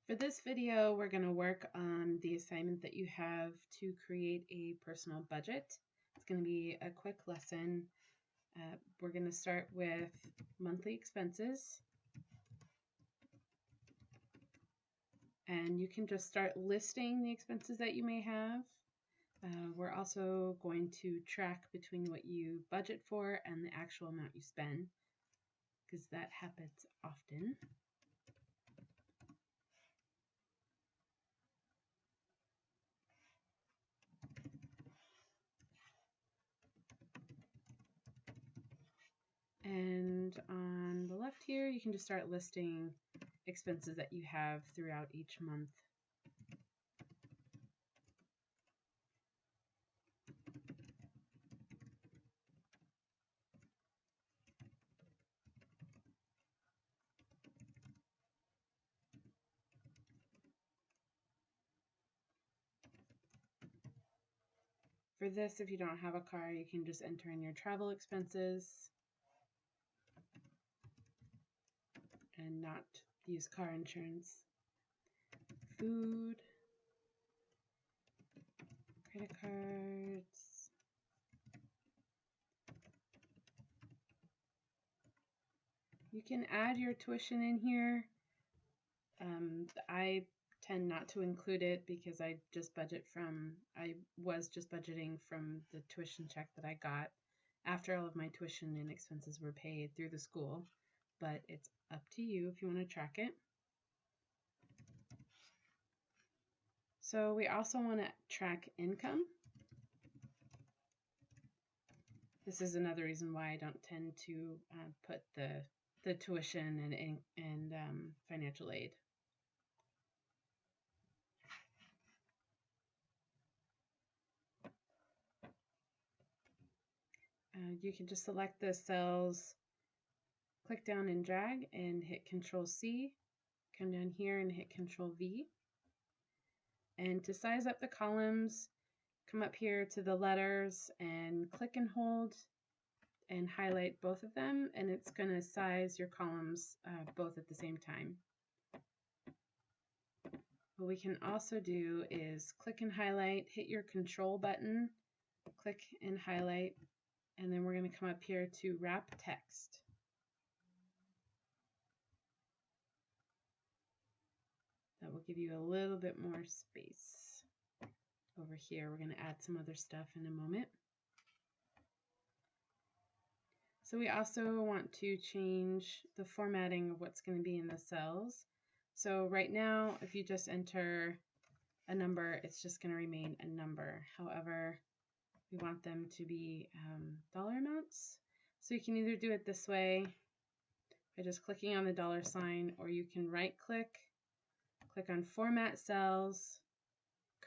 For this video, we're going to work on the assignment that you have to create a personal budget. It's going to be a quick lesson. We're going to start with monthly expenses. And you can just start listing the expenses that you may have. We're also going to track between what you budget for and the actual amount you spend, because that happens often. And on the left here, you can just start listing expenses that you have throughout each month. For this, if you don't have a car, you can just enter in your travel expenses and not use car insurance. Food, credit cards, you can add your tuition in here. I tend not to include it because I was just budgeting from the tuition check that I got after all of my tuition and expenses were paid through the school, but it's up to you if you want to track it. So we also want to track income. This is another reason why I don't tend to put the tuition and financial aid. You can just select the cells, click down and drag and hit Control-C, come down here and hit Control-V. And to size up the columns, come up here to the letters and click and hold and highlight both of them, and it's going to size your columns both at the same time. What we can also do is click and highlight, hit your Control button, click and highlight, and then we're going to come up here to wrap text. That will give you a little bit more space. Over here, we're going to add some other stuff in a moment. So we also want to change the formatting of what's going to be in the cells. So right now, if you just enter a number, it's just going to remain a number. However, we want them to be dollar amounts. So you can either do it this way by just clicking on the dollar sign, or you can right click, click on Format Cells,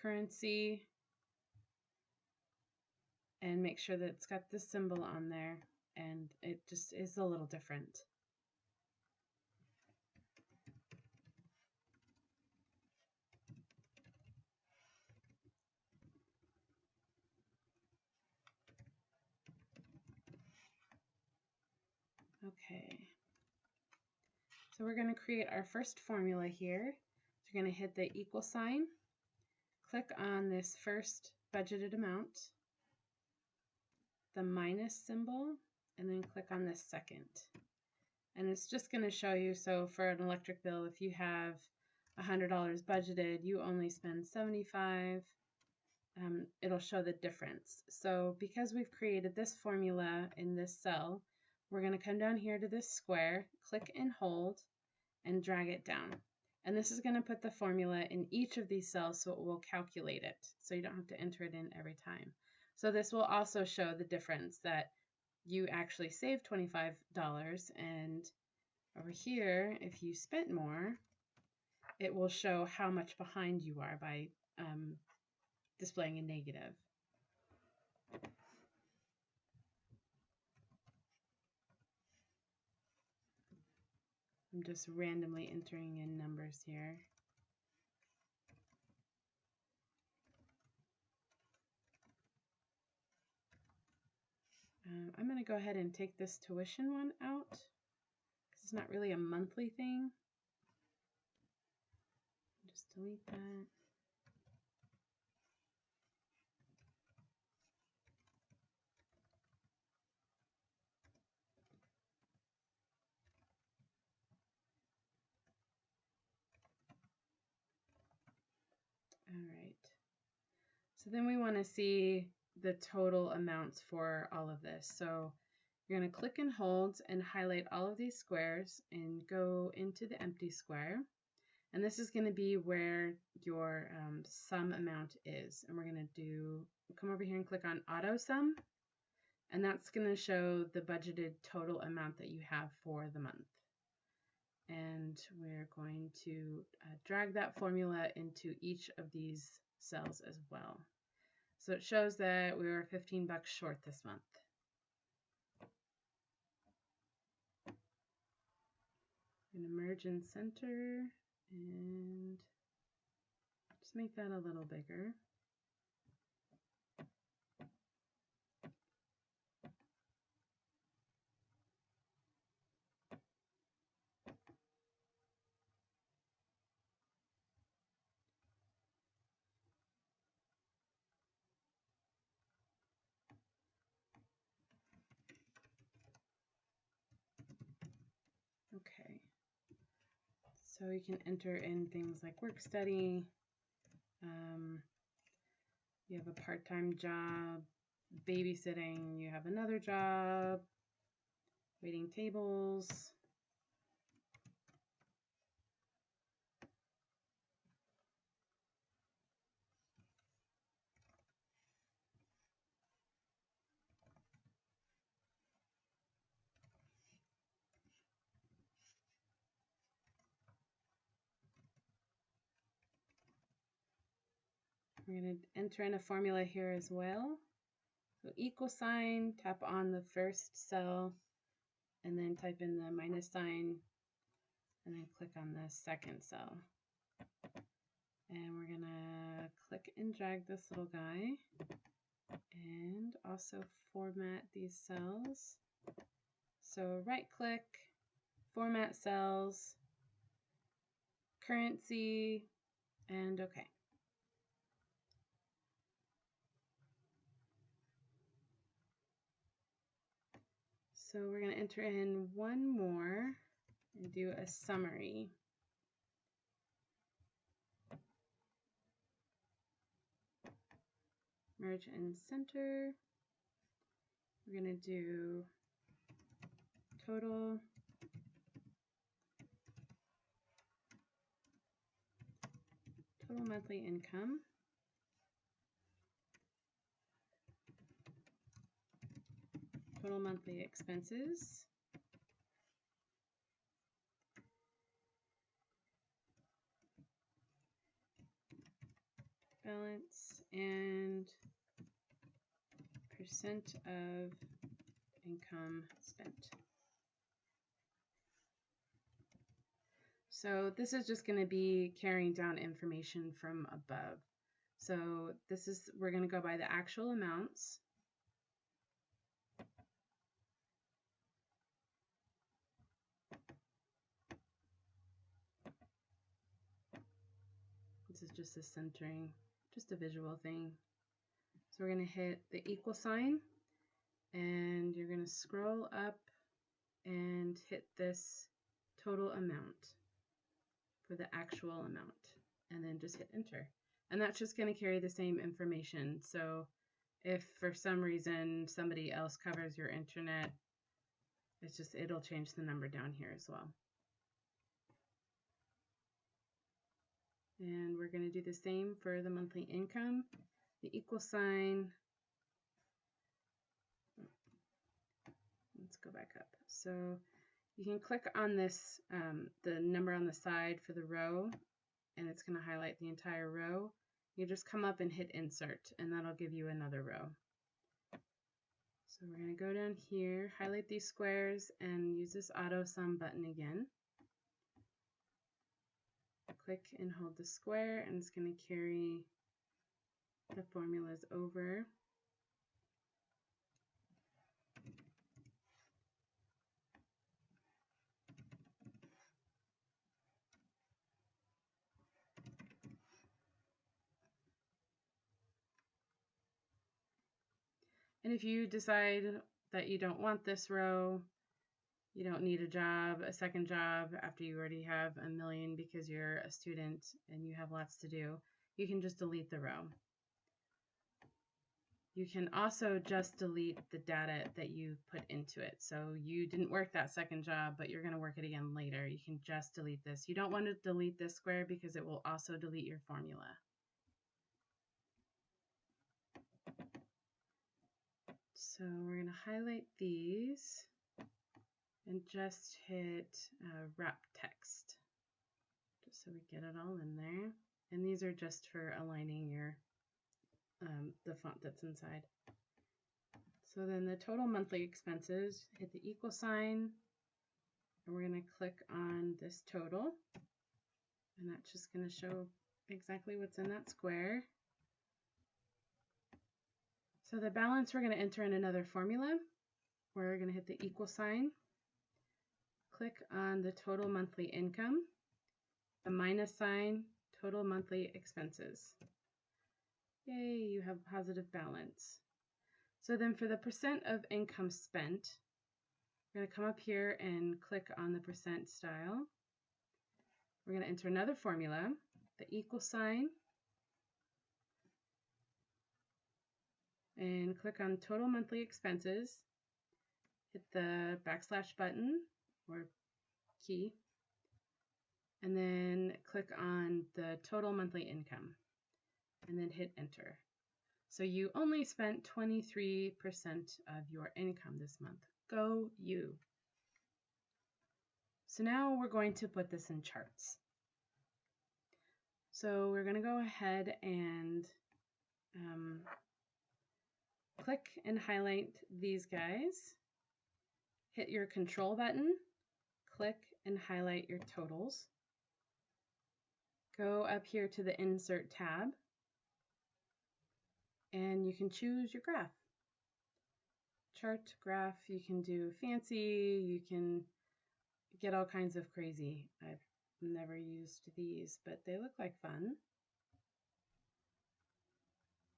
Currency, and make sure that it's got this symbol on there, and it just is a little different. Okay, so we're going to create our first formula here. So you're going to hit the equal sign, click on this first budgeted amount, the minus symbol, and then click on this second. And it's just going to show you, so for an electric bill, if you have $100 budgeted, you only spend $75, it'll show the difference. So because we've created this formula in this cell, we're going to come down here to this square, click and hold, and drag it down. And this is going to put the formula in each of these cells so it will calculate it. So you don't have to enter it in every time. So this will also show the difference that you actually saved $25, and over here, if you spent more, it will show how much behind you are by displaying a negative. I'm just randomly entering in numbers here. I'm going to go ahead and take this tuition one out because it's not really a monthly thing. Just delete that. All right. So then we want to see the total amounts for all of this. So you're going to click and hold and highlight all of these squares and go into the empty square. And this is going to be where your sum amount is. And we're going to come over here and click on auto sum. And that's going to show the budgeted total amount that you have for the month. And we're going to drag that formula into each of these cells as well. So it shows that we were $15 short this month. I'm going to merge and center and just make that a little bigger. Okay, so you can enter in things like work study, you have a part-time job, babysitting, you have another job, waiting tables. We're going to enter in a formula here as well. So equal sign, tap on the first cell, and then type in the minus sign, and then click on the second cell. And we're going to click and drag this little guy, and also format these cells. So right click, format cells, currency, and OK. So we're going to enter in one more and do a summary. Merge and center. We're going to do total monthly income. Total monthly expenses. Balance and percent of income spent. So this is just going to be carrying down information from above. So we're going to go by the actual amounts. This is just a centering, just a visual thing. So we're going to hit the equal sign, and you're going to scroll up and hit this total amount for the actual amount, and then just hit enter. And that's just going to carry the same information. So if for some reason somebody else covers your internet, it'll change the number down here as well. And we're going to do the same for the monthly income, the equal sign. Let's go back up. So you can click on this, the number on the side for the row, and it's going to highlight the entire row. You just come up and hit insert, and that'll give you another row. So we're going to go down here, highlight these squares, and use this auto sum button again. Click and hold the square, and it's going to carry the formulas over. And if you decide that you don't want this row, you don't need a second job after you already have $1 million because you're a student and you have lots to do, you can just delete the row. You can also just delete the data that you put into it. So you didn't work that second job, but you're going to work it again later. You can just delete this. You don't want to delete this square because it will also delete your formula. So we're going to highlight these and just hit wrap text, just so we get it all in there. And these are just for aligning your the font that's inside. So then the total monthly expenses, hit the equal sign, and we're going to click on this total, and that's just going to show exactly what's in that square. So the balance, we're going to enter in another formula. We're going to hit the equal sign, click on the total monthly income, the minus sign, total monthly expenses. Yay, you have positive balance. So then for the percent of income spent, we're going to come up here and click on the percent style. We're going to enter another formula, the equal sign, and click on total monthly expenses, hit the backslash button or key, and then click on the total monthly income, and then hit enter. So you only spent 23% of your income this month. Go you. So now we're going to put this in charts. So we're going to go ahead and click and highlight these guys. Hit your control button, click and highlight your totals. Go up here to the insert tab, and you can choose your graph. Chart, graph, you can do fancy, you can get all kinds of crazy. I've never used these, but they look like fun.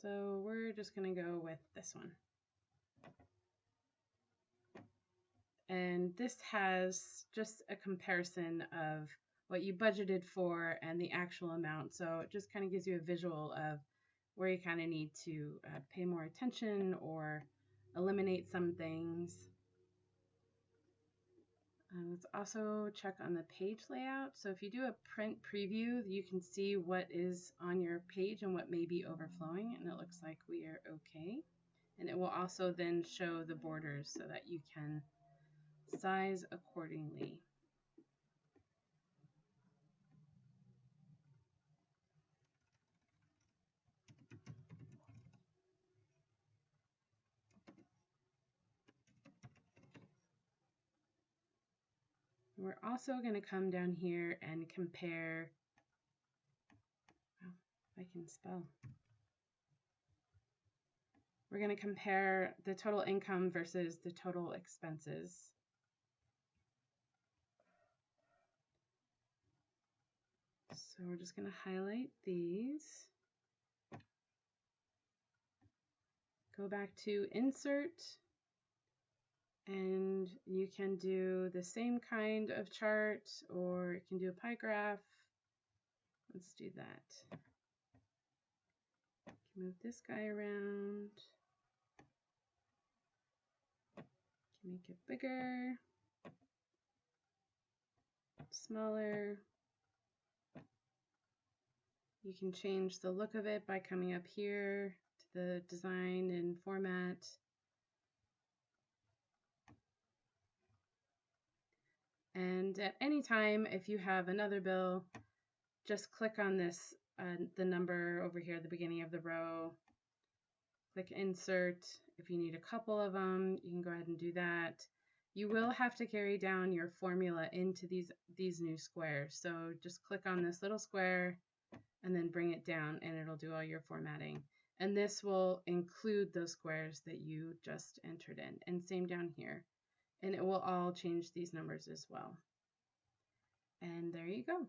So we're just going to go with this one. And this has just a comparison of what you budgeted for and the actual amount. So it just kind of gives you a visual of where you kind of need to pay more attention or eliminate some things. Let's also check on the page layout. So if you do a print preview, you can see what is on your page and what may be overflowing, and it looks like we are okay. And it will also then show the borders so that you can size accordingly. We're also going to come down here and compare, oh, if I can spell. We're going to compare the total income versus the total expenses. So we're just going to highlight these. Go back to insert, and you can do the same kind of chart, or you can do a pie graph. Let's do that. Move this guy around. Make it bigger, smaller. You can change the look of it by coming up here to the design and format. And at any time, if you have another bill, just click on this, the number over here at the beginning of the row. Click insert. If you need a couple of them, you can go ahead and do that. You will have to carry down your formula into these new squares. So just click on this little square and then bring it down, and it'll do all your formatting. And this will include those squares that you just entered in, and same down here. And it will all change these numbers as well. And there you go.